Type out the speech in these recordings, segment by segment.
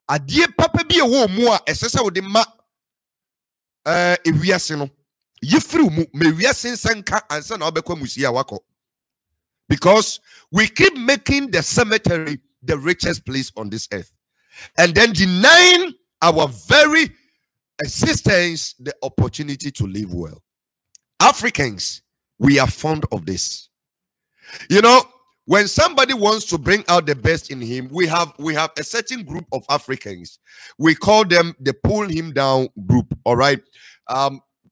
adie papa bi ewo mu a esese wo de ma ewiase no yefiri mu me wiase nsanka ansa na obekwa musia wako, because we keep making the cemetery the richest place on this earth and then denying our very existence the opportunity to live well. Africans, we are fond of this. You know, when somebody wants to bring out the best in him, we have a certain group of Africans. We call them the pull him down group. All right,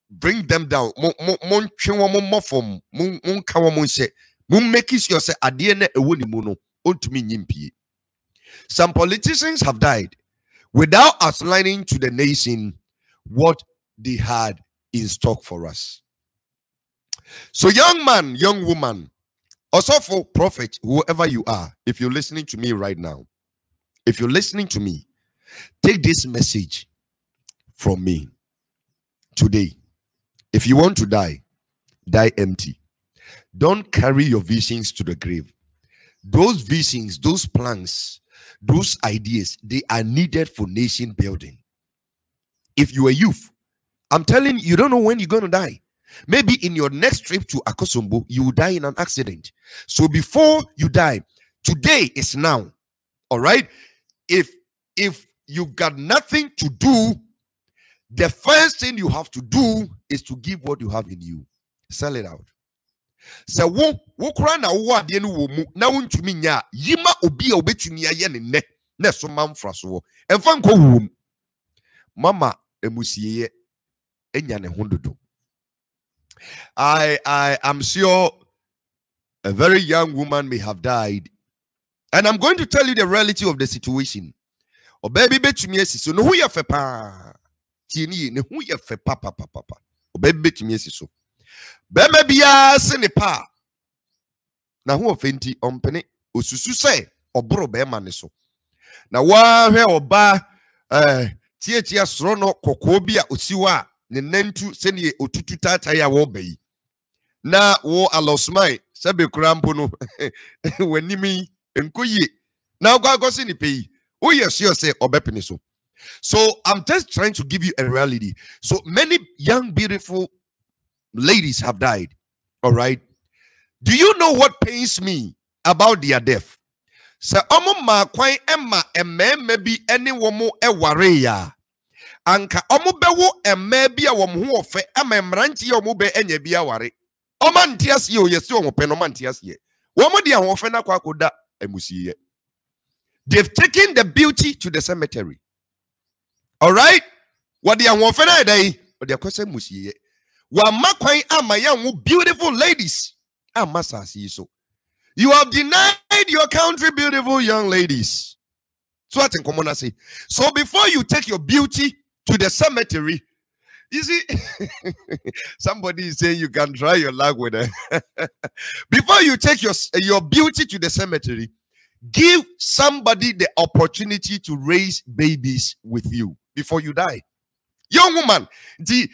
bring them down. Some politicians have died without outlining to the nation what they had in stock for us. So, young man, young woman, also for prophet, whoever you are, if you're listening to me right now, if you're listening to me, take this message from me today. If you want to die, die empty. Don't carry your visions to the grave. Those visions, those plans, those ideas, they are needed for nation building. If you are youth, I'm telling you, you don't know when you're going to die. Maybe in your next trip to Akosombo, you will die in an accident. So before you die, today is now. All right? If you've got nothing to do, the first thing you have to do is to give what you have in you. Sell it out. So wo kura na wo ade no wo mu na wontumi nya yima obi a obetumi aye ne ne na so mamfra so emfa nko wo mama emusieye enya ne hondodo. I am sure a very young woman may have died, and I'm going to tell you the reality of the situation. O baby betumi esi so no hu ye fe pa tieni ne hu ye fe papa o baby betumi esi so bema bia se ne pa na hu ofenti ompene osusu se oboro bema ne so na wa hwe oba tietia soro no kokko bi a osiwa ne nantu se ne otutu tata ya wo bayi na wo alosmai sebe krampo no wanimi enkoye na gwagosi ni pei o yesio se obepene so. So I'm just trying to give you a reality. So many young beautiful ladies have died. All right. Do you know what pains me about their death? So ma kwan emma maybe any woman eware ya anka omo bewo emme bia wom ho ofe ama mranti ya omo be enya bia ware oma ntiase o yesi omo pe no mantiase womo dia ho ofe na kwa koda amusiye. They've taken the beauty to the cemetery. All right, what they are ofe na dai o dia kwese musiye wa makwan ama ya wo beautiful ladies amasasi so. You have denied your country, beautiful young ladies. So what in common I say? So before you take your beauty to the cemetery, you see, somebody is saying you can try your luck with it. Before you take your beauty to the cemetery, give somebody the opportunity to raise babies with you before you die. Young woman, the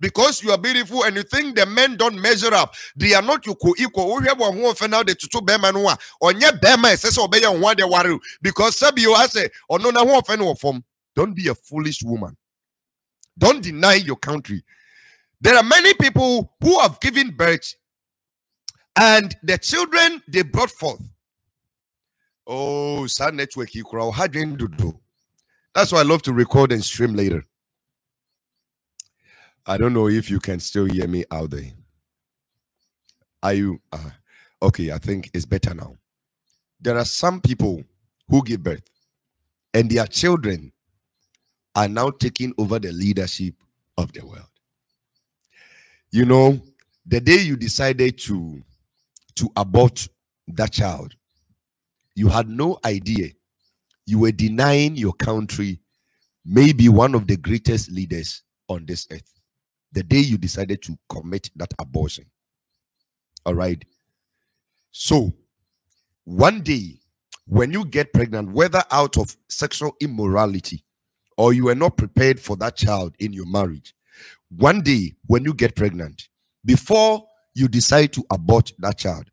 because you are beautiful and you think the men don't measure up. They are not equal. We have one who now the two bemanua or nye bema says obey on one waru because Sabio has a or no one form. Don't be a foolish woman. Don't deny your country. There are many people who have given birth and the children they brought forth. Oh, sad network you crowd. How do you do? That's why I love to record and stream later. I don't know if you can still hear me out there. Are you okay? I think it's better now. There are some people who give birth and their children are now taking over the leadership of the world. You know, the day you decided to abort that child, you had no idea you were denying your country maybe one of the greatest leaders on this earth. The day you decided to commit that abortion. All right. So one day when you get pregnant, whether out of sexual immorality or you were not prepared for that child in your marriage, one day when you get pregnant, before you decide to abort that child,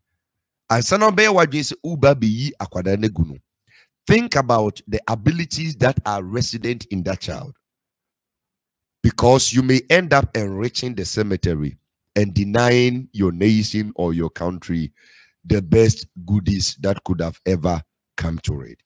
ansa na ɔbɛyɛ w'adwene sɛ woba bɛyi akwadaa no agu no, think about the abilities that are resident in that child, because you may end up enriching the cemetery and denying your nation or your country the best goodies that could have ever come to it.